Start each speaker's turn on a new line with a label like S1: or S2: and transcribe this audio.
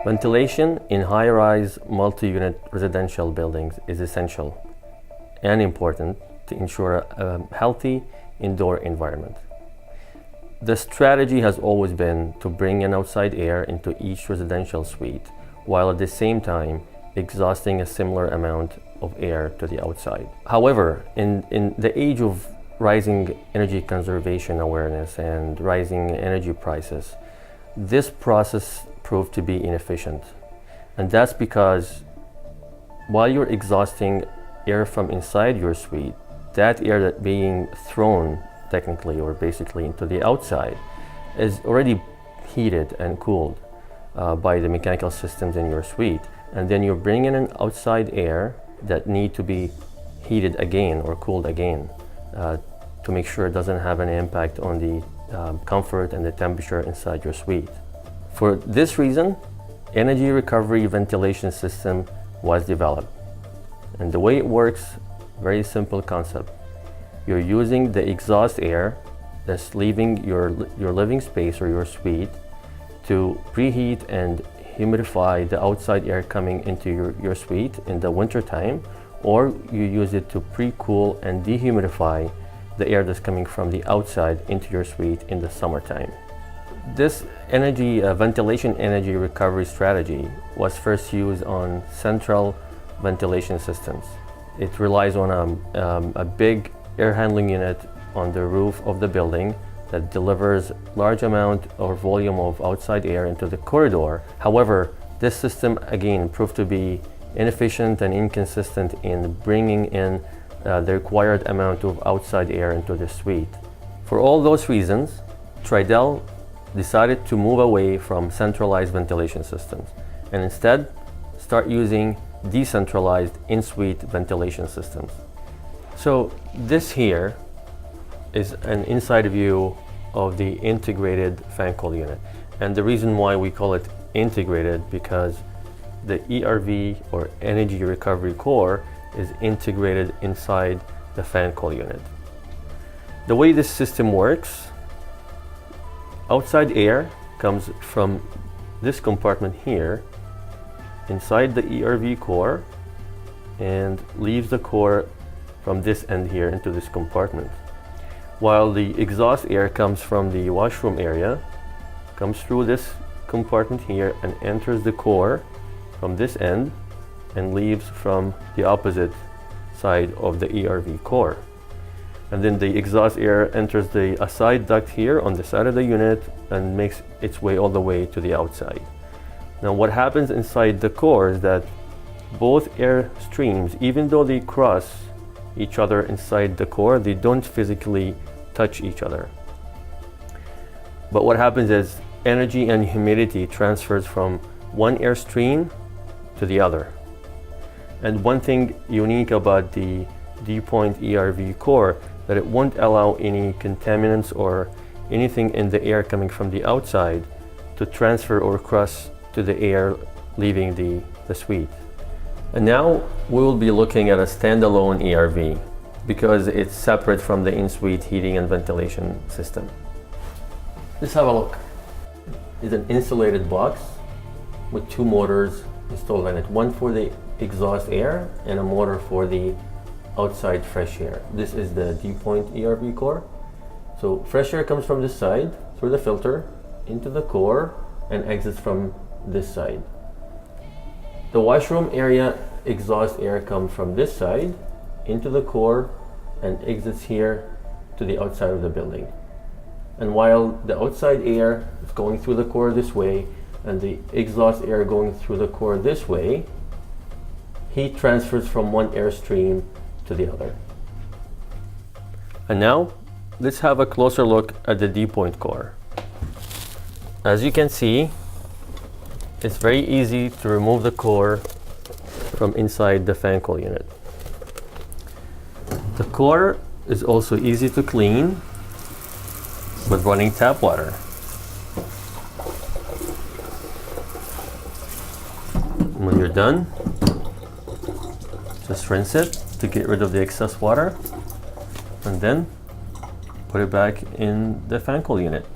S1: Ventilation in high-rise, multi-unit residential buildings is essential and important to ensure a healthy indoor environment. The strategy has always been to bring in outside air into each residential suite, while at the same time exhausting a similar amount of air to the outside. However, in the age of rising energy conservation awareness and rising energy prices, this process proved to be inefficient. And that's because while you're exhausting air from inside your suite, that air that being thrown technically or basically into the outside is already heated and cooled by the mechanical systems in your suite. And then you're bringing in outside air that need to be heated again or cooled again to make sure it doesn't have an impact on the comfort and the temperature inside your suite. For this reason, energy recovery ventilation system was developed. And the way it works, very simple concept. You're using the exhaust air that's leaving your living space or your suite to preheat and humidify the outside air coming into your suite in the winter time, or you use it to pre-cool and dehumidify the air that's coming from the outside into your suite in the summertime. This ventilation energy recovery strategy was first used on central ventilation systems. It relies on a big air handling unit on the roof of the building that delivers large amount or volume of outside air into the corridor. However, this system again proved to be inefficient and inconsistent in bringing in the required amount of outside air into the suite. For all those reasons, Tridel decided to move away from centralized ventilation systems and instead start using decentralized in-suite ventilation systems. So this here is an inside view of the integrated fan coil unit. And the reason why we call it integrated because the ERV or energy recovery core is integrated inside the fan coil unit. The way this system works, outside air comes from this compartment here inside the ERV core and leaves the core from this end here into this compartment. While the exhaust air comes from the washroom area, comes through this compartment here and enters the core from this end and leaves from the opposite side of the ERV core. And then the exhaust air enters a side duct here on the side of the unit and makes its way all the way to the outside. Now what happens inside the core is that both air streams, even though they cross each other inside the core, they don't physically touch each other. But what happens is energy and humidity transfers from one air stream to the other. And one thing unique about the D-point ERV core that it won't allow any contaminants or anything in the air coming from the outside to transfer or cross to the air leaving the suite. And now we will be looking at a standalone ERV because it's separate from the in-suite heating and ventilation system. Let's have a look. It's an insulated box with two motors installed in it, one for the exhaust air and a motor for the outside fresh air. This is the D-point ERV core. So fresh air comes from this side through the filter into the core and exits from this side. The washroom area exhaust air comes from this side into the core and exits here to the outside of the building. And while the outside air is going through the core this way and the exhaust air going through the core this way, heat transfers from one airstream to the other. And now let's have a closer look at the D-point core. As you can see, it's very easy to remove the core from inside the fan coil unit. The core is also easy to clean with running tap water. When you're done, just rinse it to get rid of the excess water and then put it back in the fan coil unit.